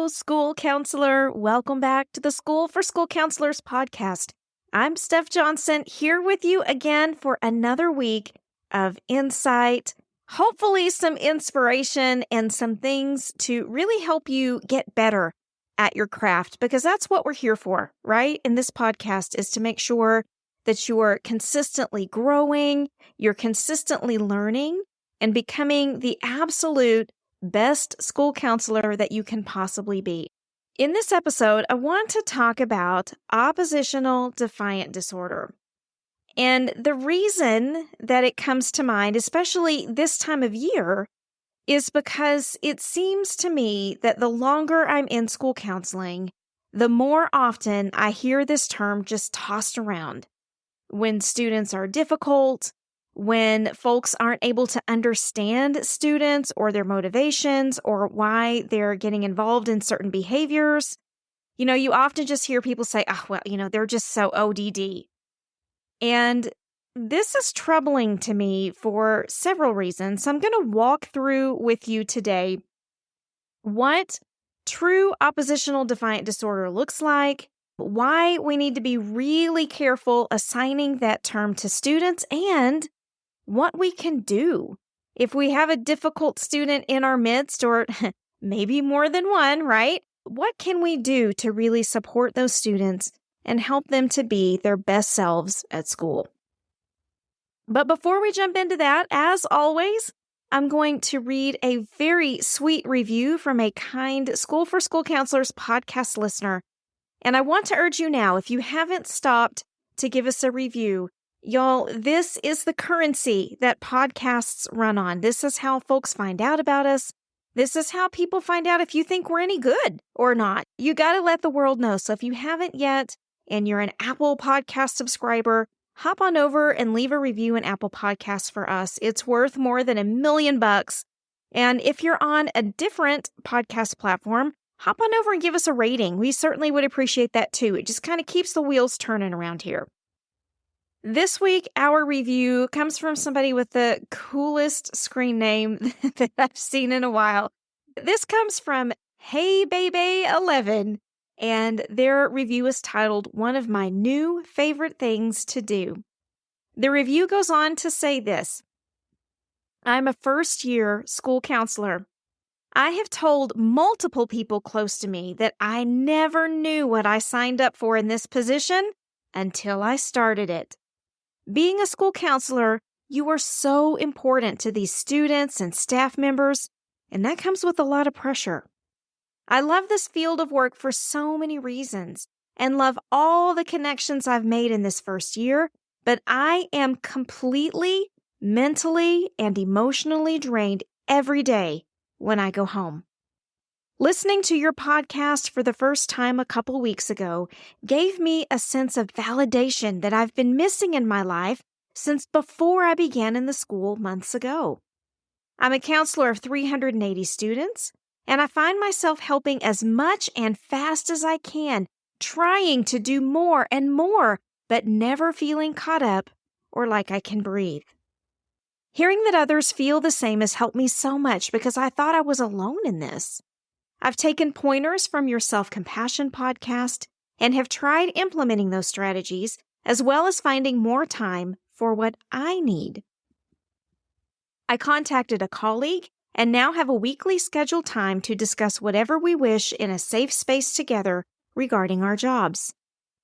school counselor. Welcome back to the School for School Counselors podcast. I'm Steph Johnson here with you again for another week of insight, hopefully some inspiration and some things to really help you get better at your craft, because that's what we're here for, right? In this podcast is to make sure that you're consistently growing, you're consistently learning, and becoming the absolute best school counselor that you can possibly be. In this episode, I want to talk about oppositional defiant disorder. And the reason that it comes to mind, especially this time of year, is because it seems to me that the longer I'm in school counseling, the more often I hear this term just tossed around. When students are difficult, when folks aren't able to understand students or their motivations or why they're getting involved in certain behaviors, you often just hear people say, they're just so ODD. And this is troubling to me for several reasons. So I'm going to walk through with you today what true oppositional defiant disorder looks like, why we need to be really careful assigning that term to students, and what we can do if we have a difficult student in our midst, or maybe more than one, right? What can we do to really support those students and help them to be their best selves at school? But before we jump into that, as always, I'm going to read a very sweet review from a kind School for School Counselors podcast listener. And I want to urge you now, if you haven't stopped to give us a review, y'all, this is the currency that podcasts run on. This is how folks find out about us. This is how people find out if you think we're any good or not. You got to let the world know. So if you haven't yet and you're an Apple Podcast subscriber, hop on over and leave a review in Apple Podcasts for us. It's worth more than $1 million. And if you're on a different podcast platform, hop on over and give us a rating. We certainly would appreciate that too. It just kind of keeps the wheels turning around here. This week, our review comes from somebody with the coolest screen name that I've seen in a while. This comes from Hey Baby 11, and their review is titled, "One of My New Favorite Things to Do." The review goes on to say this: I'm a first-year school counselor. I have told multiple people close to me that I never knew what I signed up for in this position until I started it. Being a school counselor, you are so important to these students and staff members, and that comes with a lot of pressure. I love this field of work for so many reasons and love all the connections I've made in this first year, but I am completely mentally and emotionally drained every day when I go home. Listening to your podcast for the first time a couple weeks ago gave me a sense of validation that I've been missing in my life since before I began in the school months ago. I'm a counselor of 380 students, and I find myself helping as much and fast as I can, trying to do more and more, but never feeling caught up or like I can breathe. Hearing that others feel the same has helped me so much because I thought I was alone in this. I've taken pointers from your self-compassion podcast and have tried implementing those strategies, as well as finding more time for what I need. I contacted a colleague and now have a weekly scheduled time to discuss whatever we wish in a safe space together regarding our jobs.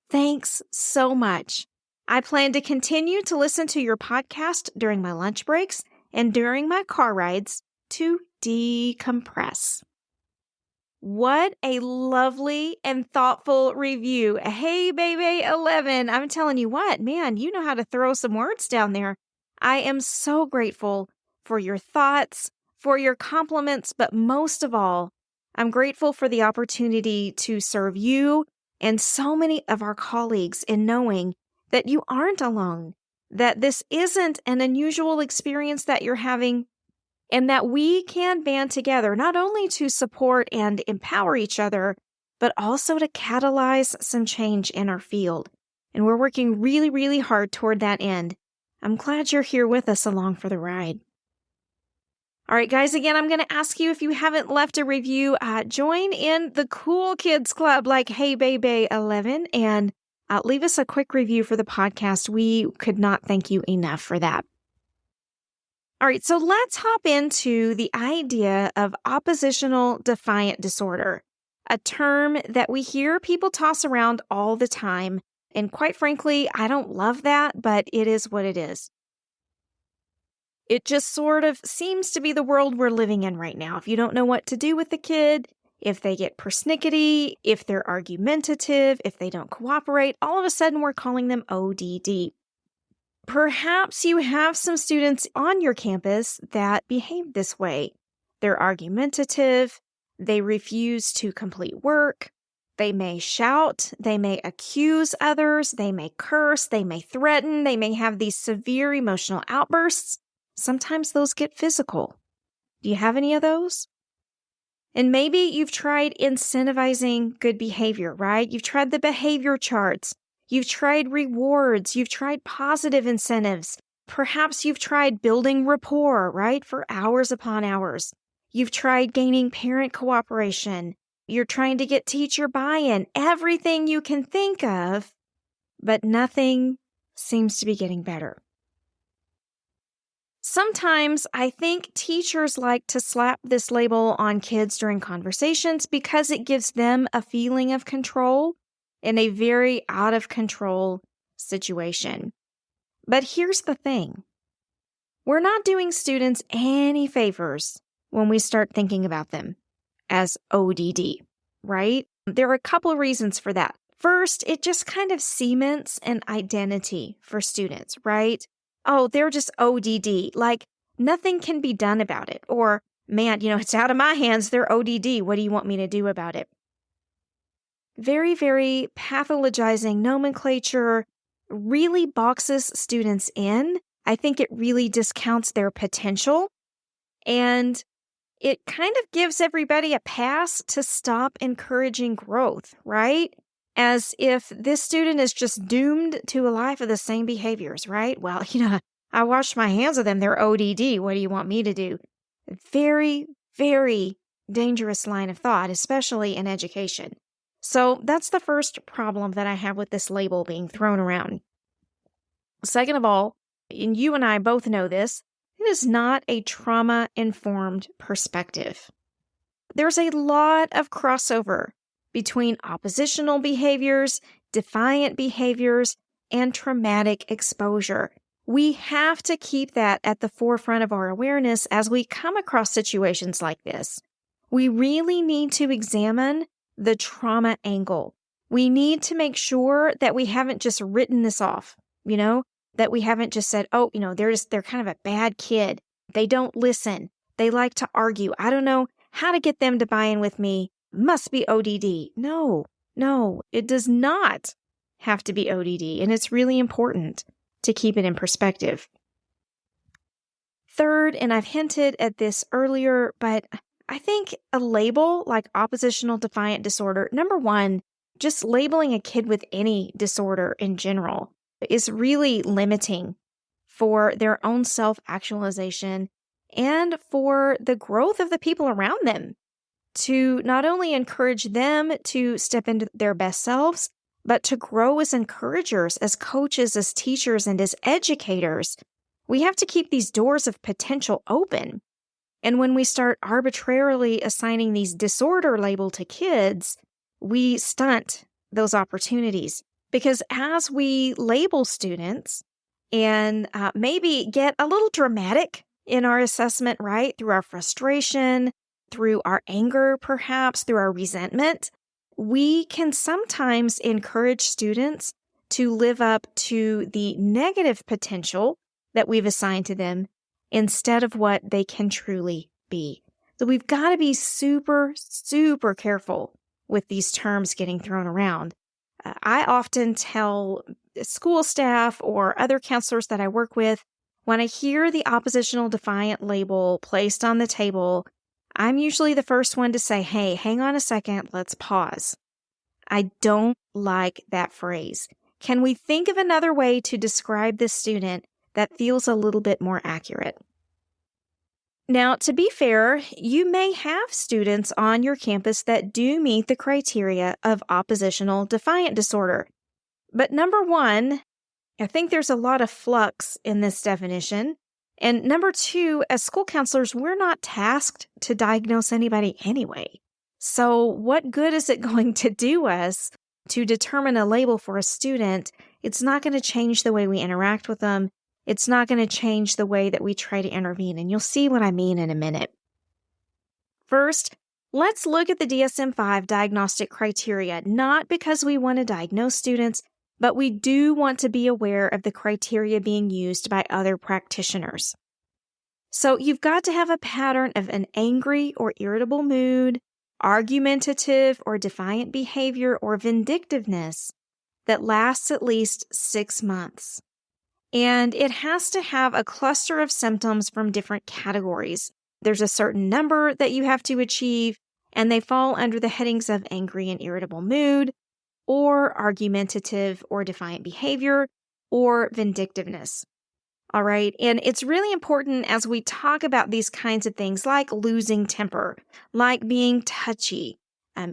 Thanks so much. I plan to continue to listen to your podcast during my lunch breaks and during my car rides to decompress. What a lovely and thoughtful review. Hey, baby 11. I'm telling you what, man, you know how to throw some words down there. I am so grateful for your thoughts, for your compliments, but most of all, I'm grateful for the opportunity to serve you and so many of our colleagues in knowing that you aren't alone, that this isn't an unusual experience that you're having, and that we can band together not only to support and empower each other, but also to catalyze some change in our field. And we're working really, really hard toward that end. I'm glad you're here with us along for the ride. All right, guys, again, I'm going to ask you if you haven't left a review, join in the Cool Kids Club like Hey Baby 11 and leave us a quick review for the podcast. We could not thank you enough for that. All right, so let's hop into the idea of oppositional defiant disorder, a term that we hear people toss around all the time. And quite frankly, I don't love that, but it is what it is. It just sort of seems to be the world we're living in right now. If you don't know what to do with the kid, if they get persnickety, if they're argumentative, if they don't cooperate, all of a sudden we're calling them ODD. Perhaps you have some students on your campus that behave this way. They're argumentative, they refuse to complete work, they may shout, they may accuse others, they may curse, they may threaten, they may have these severe emotional outbursts. Sometimes those get physical. Do you have any of those? And maybe you've tried incentivizing good behavior, right? You've tried the behavior charts. You've tried rewards. You've tried positive incentives. Perhaps you've tried building rapport, right? For hours upon hours. You've tried gaining parent cooperation. You're trying to get teacher buy-in, everything you can think of, but nothing seems to be getting better. Sometimes I think teachers like to slap this label on kids during conversations because it gives them a feeling of control in a very out of control situation. But here's the thing. We're not doing students any favors when we start thinking about them as ODD, right? There are a couple of reasons for that. First, it just kind of cements an identity for students, right? Oh, they're just ODD, like nothing can be done about it. Or, man, it's out of my hands, they're ODD. What do you want me to do about it? Very, very pathologizing nomenclature really boxes students in. I think it really discounts their potential. And it kind of gives everybody a pass to stop encouraging growth, right? As if this student is just doomed to a life of the same behaviors, right? Well, I washed my hands of them. They're ODD. What do you want me to do? Very, very dangerous line of thought, especially in education. So that's the first problem that I have with this label being thrown around. Second of all, and you and I both know this, it is not a trauma-informed perspective. There's a lot of crossover between oppositional behaviors, defiant behaviors, and traumatic exposure. We have to keep that at the forefront of our awareness as we come across situations like this. We really need to examine the trauma angle. We need to make sure that we haven't just written this off, that we haven't just said, oh, they're kind of a bad kid. They don't listen. They like to argue. I don't know how to get them to buy in with me. Must be ODD. No, it does not have to be ODD. And it's really important to keep it in perspective. Third, and I've hinted at this earlier, but I think a label like oppositional defiant disorder, number one, just labeling a kid with any disorder in general is really limiting for their own self-actualization and for the growth of the people around them, to not only encourage them to step into their best selves, but to grow as encouragers, as coaches, as teachers, and as educators. We have to keep these doors of potential open. And when we start arbitrarily assigning these disorder label to kids, we stunt those opportunities. Because as we label students and maybe get a little dramatic in our assessment, right, through our frustration, through our anger, perhaps through our resentment, we can sometimes encourage students to live up to the negative potential that we've assigned to them instead of what they can truly be. So we've got to be super, super careful with these terms getting thrown around. I often tell school staff or other counselors that I work with, when I hear the oppositional defiant label placed on the table, I'm usually the first one to say, hey, hang on a second, let's pause. I don't like that phrase. Can we think of another way to describe this student that feels a little bit more accurate? Now, to be fair, you may have students on your campus that do meet the criteria of oppositional defiant disorder. But number one, I think there's a lot of flux in this definition. And number two, as school counselors, we're not tasked to diagnose anybody anyway. So what good is it going to do us to determine a label for a student? It's not going to change the way we interact with them. It's not going to change the way that we try to intervene. And you'll see what I mean in a minute. First, let's look at the DSM-5 diagnostic criteria, not because we want to diagnose students, but we do want to be aware of the criteria being used by other practitioners. So you've got to have a pattern of an angry or irritable mood, argumentative or defiant behavior, or vindictiveness that lasts at least 6 months. And it has to have a cluster of symptoms from different categories. There's a certain number that you have to achieve, and they fall under the headings of angry and irritable mood, or argumentative or defiant behavior, or vindictiveness. All right. And it's really important as we talk about these kinds of things like losing temper, like being touchy,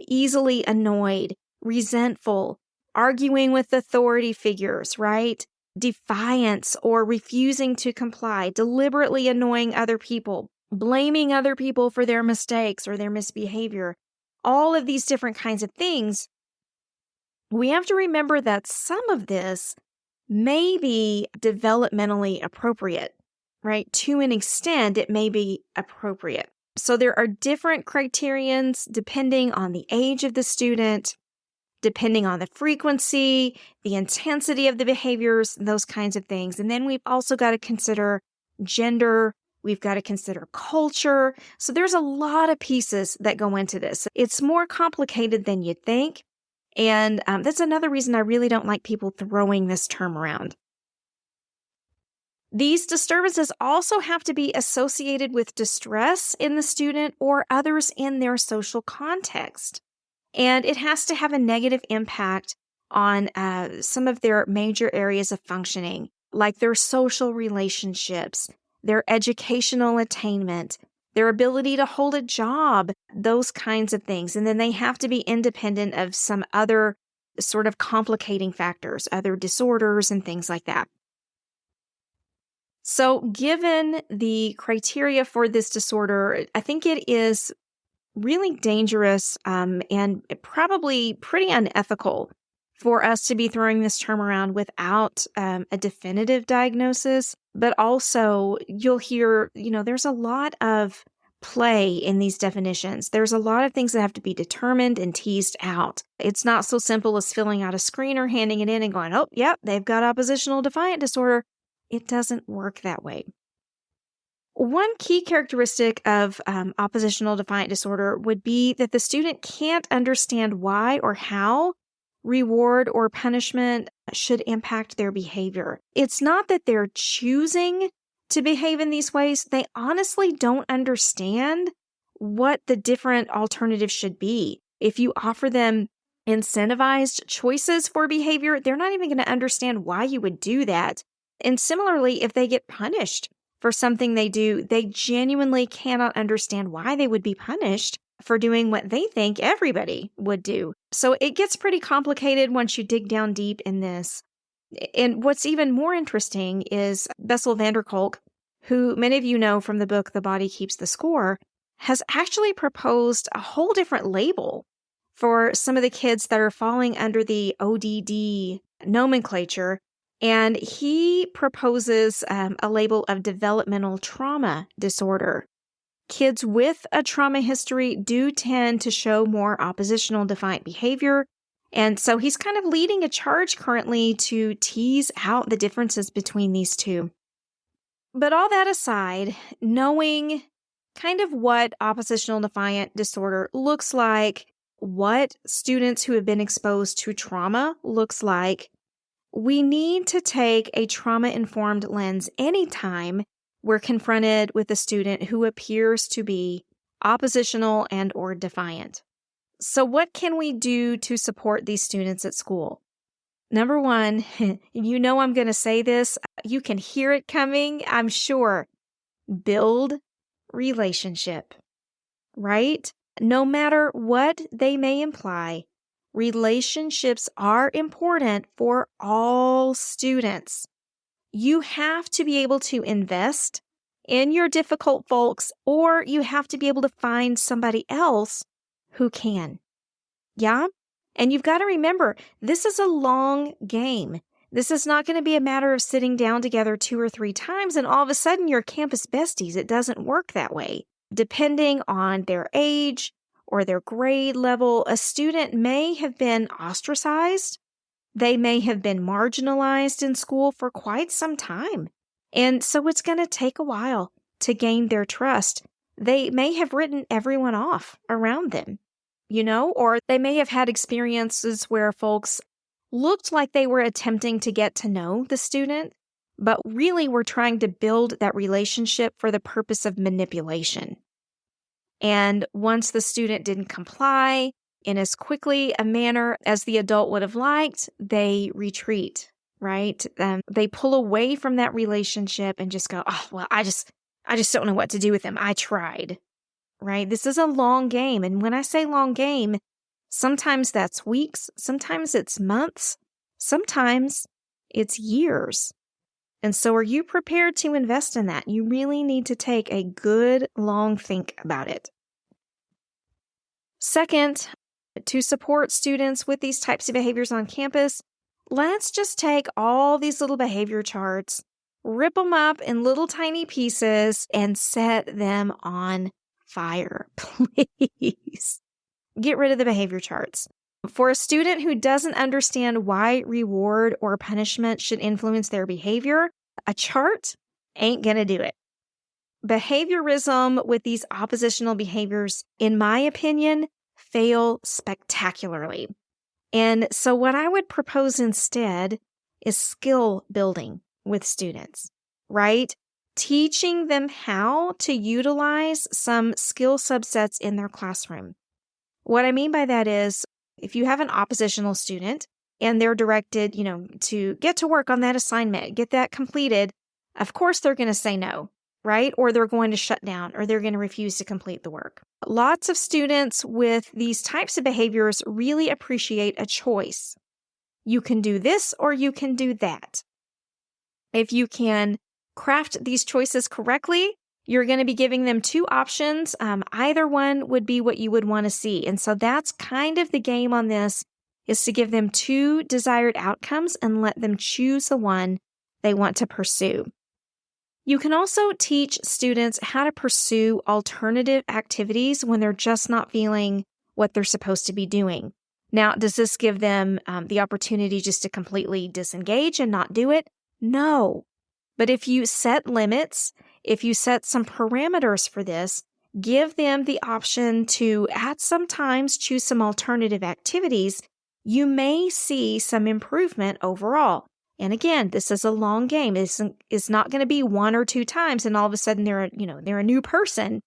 easily annoyed, resentful, arguing with authority figures, right? Defiance or refusing to comply, deliberately annoying other people, blaming other people for their mistakes or their misbehavior. All of these different kinds of things. We have to remember that some of this may be developmentally appropriate, right? To an extent, it may be appropriate. So there are different criterions depending on the age of the student, depending on the frequency, the intensity of the behaviors, those kinds of things. And then we've also got to consider gender. We've got to consider culture. So there's a lot of pieces that go into this. It's more complicated than you'd think. And that's another reason I really don't like people throwing this term around. These disturbances also have to be associated with distress in the student or others in their social context. And it has to have a negative impact on some of their major areas of functioning, like their social relationships, their educational attainment, their ability to hold a job, those kinds of things. And then they have to be independent of some other sort of complicating factors, other disorders and things like that. So given the criteria for this disorder, I think it is really dangerous and probably pretty unethical for us to be throwing this term around without a definitive diagnosis. But also, you'll hear, there's a lot of play in these definitions. There's a lot of things that have to be determined and teased out. It's not so simple as filling out a screen or handing it in and going, oh, yep, they've got oppositional defiant disorder. It doesn't work that way. One key characteristic of oppositional defiant disorder would be that the student can't understand why or how reward or punishment should impact their behavior. It's not that they're choosing to behave in these ways. They honestly don't understand what the different alternatives should be. If you offer them incentivized choices for behavior, they're not even going to understand why you would do that. And similarly, if they get punished for something they do, they genuinely cannot understand why they would be punished for doing what they think everybody would do. So it gets pretty complicated once you dig down deep in this. And what's even more interesting is Bessel van der Kolk, who many of you know from the book The Body Keeps the Score, has actually proposed a whole different label for some of the kids that are falling under the ODD nomenclature. And he proposes a label of developmental trauma disorder. Kids with a trauma history do tend to show more oppositional defiant behavior. And so he's kind of leading a charge currently to tease out the differences between these two. But all that aside, knowing kind of what oppositional defiant disorder looks like, what students who have been exposed to trauma looks like, we need to take a trauma-informed lens anytime we're confronted with a student who appears to be oppositional and or defiant. So what can we do to support these students at school? Number one, you know I'm going to say this. You can hear it coming, I'm sure. Build relationship, right? No matter what they may imply, relationships are important for all students. You have to be able to invest in your difficult folks, or you have to be able to find somebody else who can. Yeah? And you've got to remember, this is a long game. This is not going to be a matter of sitting down together 2 or 3 times and all of a sudden you're campus besties. It doesn't work that way. Depending on their age or their grade level, a student may have been ostracized. They may have been marginalized in school for quite some time. And so it's going to take a while to gain their trust. They may have written everyone off around them, or they may have had experiences where folks looked like they were attempting to get to know the student, but really were trying to build that relationship for the purpose of manipulation. And once the student didn't comply in as quickly a manner as the adult would have liked, they retreat, right? They pull away from that relationship and just go, oh, well, I just don't know what to do with them. I tried, right? This is a long game. And when I say long game, sometimes that's weeks, sometimes it's months, sometimes it's years. And so are you prepared to invest in that? You really need to take a good long think about it. Second, to support students with these types of behaviors on campus, let's just take all these little behavior charts, rip them up in little tiny pieces, and set them on fire, please. Get rid of the behavior charts. For a student who doesn't understand why reward or punishment should influence their behavior, a chart ain't going to do it. Behaviorism with these oppositional behaviors, in my opinion, fail spectacularly. And so what I would propose instead is skill building with students, right? Teaching them how to utilize some skill subsets in their classroom. What I mean by that is, if you have an oppositional student and they're directed, to get to work on that assignment, get that completed, of course they're going to say no, right? Or they're going to shut down, or they're going to refuse to complete the work. Lots of students with these types of behaviors really appreciate a choice. You can do this or you can do that. If you can craft these choices correctly, you're going to be giving them 2 options. Either one would be what you would want to see. And so that's kind of the game on this, is to give them 2 desired outcomes and let them choose the one they want to pursue. You can also teach students how to pursue alternative activities when they're just not feeling what they're supposed to be doing. Now, does this give them the opportunity just to completely disengage and not do it? No. But if you set limits, if you set some parameters for this, give them the option to, at some times, choose some alternative activities, you may see some improvement overall. And again, this is a long game. It's not going to be 1 or 2 times and all of a sudden they're a new person.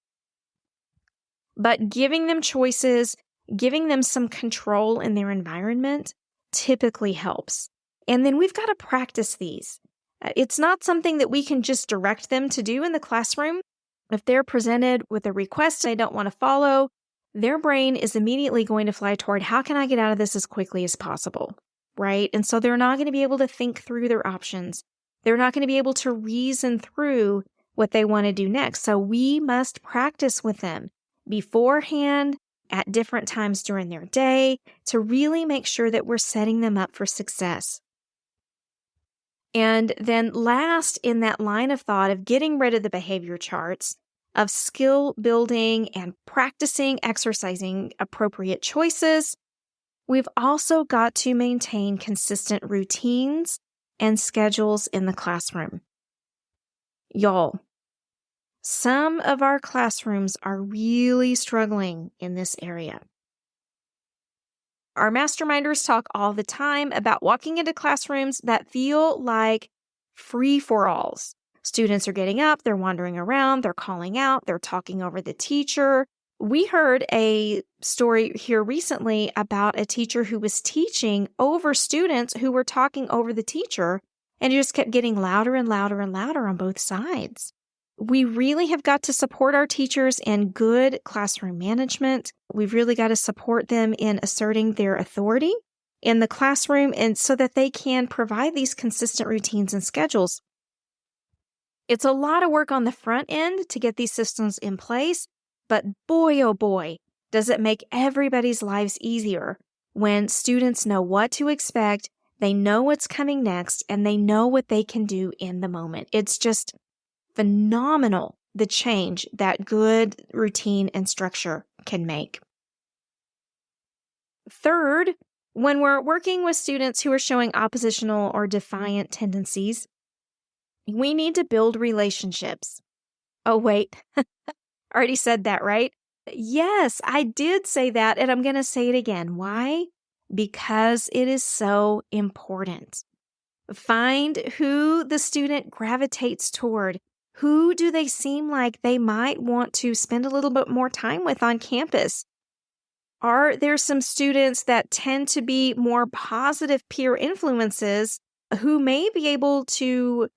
But giving them choices, giving them some control in their environment typically helps. And then we've got to practice these. It's not something that we can just direct them to do in the classroom. If they're presented with a request they don't want to follow, their brain is immediately going to fly toward, how can I get out of this as quickly as possible, right? And so they're not going to be able to think through their options. They're not going to be able to reason through what they want to do next. So we must practice with them beforehand, at different times during their day, to really make sure that we're setting them up for success. And then last in that line of thought of getting rid of the behavior charts, of skill building and practicing exercising appropriate choices, we've also got to maintain consistent routines and schedules in the classroom. Y'all, some of our classrooms are really struggling in this area. Our masterminders talk all the time about walking into classrooms that feel like free-for-alls. Students are getting up, they're wandering around, they're calling out, they're talking over the teacher. We heard a story here recently about a teacher who was teaching over students who were talking over the teacher, and it just kept getting louder and louder and louder on both sides. We really have got to support our teachers in good classroom management. We've really got to support them in asserting their authority in the classroom, and so that they can provide these consistent routines and schedules. It's a lot of work on the front end to get these systems in place, but boy, oh boy, does it make everybody's lives easier when students know what to expect, they know what's coming next, and they know what they can do in the moment. It's just phenomenal, the change that good routine and structure can make. Third, when we're working with students who are showing oppositional or defiant tendencies, we need to build relationships. Oh, wait, already said that, right? Yes, I did say that, and I'm going to say it again. Why? Because it is so important. Find who the student gravitates toward. Who do they seem like they might want to spend a little bit more time with on campus? Are there some students that tend to be more positive peer influences who may be able to,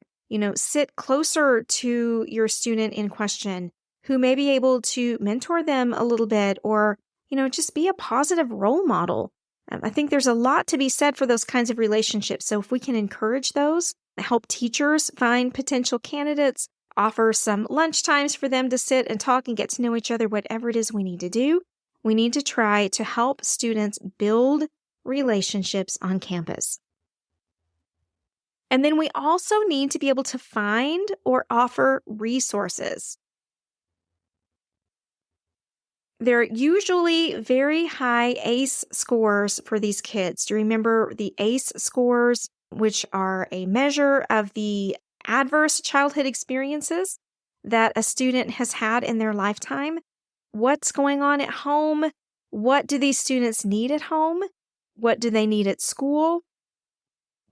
sit closer to your student in question, who may be able to mentor them a little bit or, just be a positive role model? I think there's a lot to be said for those kinds of relationships. So if we can encourage those, help teachers find potential candidates, offer some lunch times for them to sit and talk and get to know each other, whatever it is we need to do, we need to try to help students build relationships on campus. And then we also need to be able to find or offer resources. There are usually very high ACE scores for these kids. Do you remember the ACE scores, which are a measure of the adverse childhood experiences that a student has had in their lifetime? What's going on at home? What do these students need at home? What do they need at school?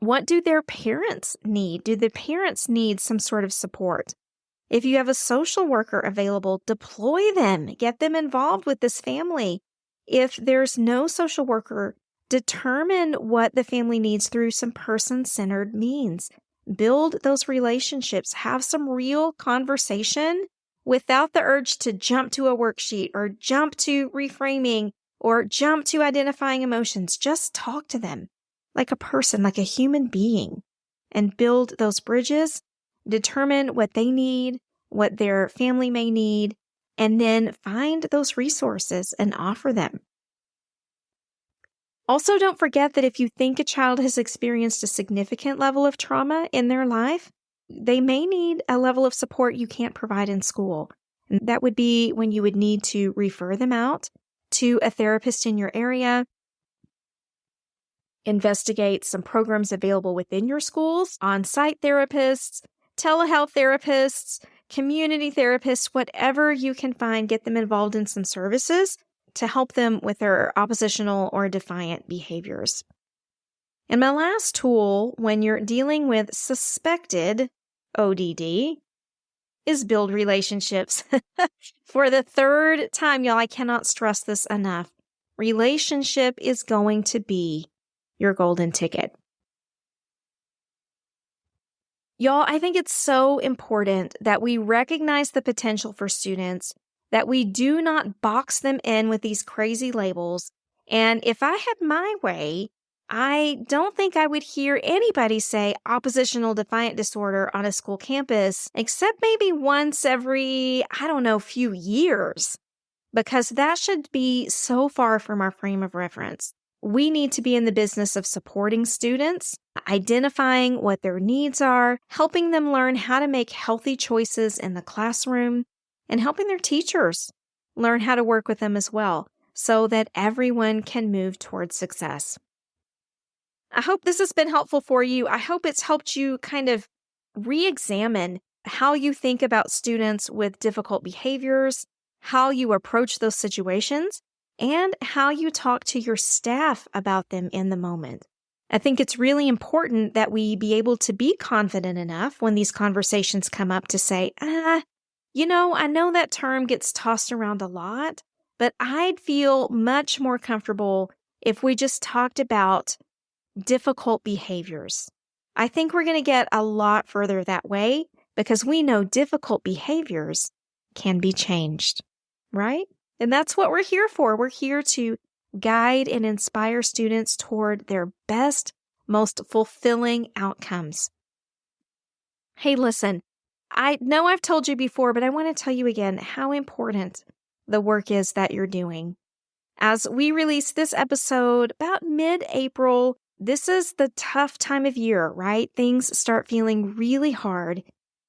What do their parents need? Do the parents need some sort of support? If you have a social worker available, deploy them. Get them involved with this family. If there's no social worker, determine what the family needs through some person-centered means. Build those relationships. Have some real conversation without the urge to jump to a worksheet or jump to reframing or jump to identifying emotions. Just talk to them like a person, like a human being, and build those bridges. Determine what they need, what their family may need, and then find those resources and offer them. Also, don't forget that if you think a child has experienced a significant level of trauma in their life, they may need a level of support you can't provide in school. And that would be when you would need to refer them out to a therapist in your area, investigate some programs available within your schools, on-site therapists, telehealth therapists, community therapists, whatever you can find, get them involved in some services to help them with their oppositional or defiant behaviors. And my last tool when you're dealing with suspected ODD is build relationships. For the third time, y'all, I cannot stress this enough. Relationship is going to be your golden ticket. Y'all, I think it's so important that we recognize the potential for students, that we do not box them in with these crazy labels. And if I had my way, I don't think I would hear anybody say oppositional defiant disorder on a school campus, except maybe once every, few years, because that should be so far from our frame of reference. We need to be in the business of supporting students, identifying what their needs are, helping them learn how to make healthy choices in the classroom, and helping their teachers learn how to work with them as well, so that everyone can move towards success. I hope this has been helpful for you. I hope it's helped you kind of re-examine how you think about students with difficult behaviors, how you approach those situations, and how you talk to your staff about them in the moment. I think it's really important that we be able to be confident enough when these conversations come up to say, I know that term gets tossed around a lot, but I'd feel much more comfortable if we just talked about difficult behaviors. I think we're going to get a lot further that way because we know difficult behaviors can be changed, right? And that's what we're here for. We're here to guide and inspire students toward their best, most fulfilling outcomes. Hey, listen, I know I've told you before, but I want to tell you again how important the work is that you're doing. As we release this episode about mid-April, this is the tough time of year, right? Things start feeling really hard.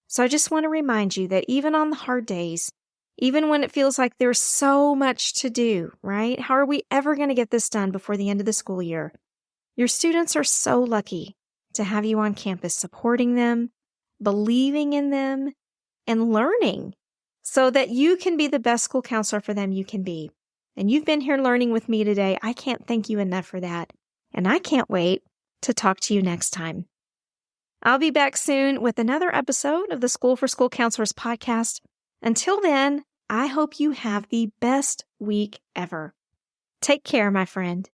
So I just want to remind you that even on the hard days, even when it feels like there's so much to do, right? How are we ever going to get this done before the end of the school year? Your students are so lucky to have you on campus supporting them, believing in them, and learning so that you can be the best school counselor for them you can be. And you've been here learning with me today. I can't thank you enough for that. And I can't wait to talk to you next time. I'll be back soon with another episode of the School for School Counselors podcast. Until then, I hope you have the best week ever. Take care, my friend.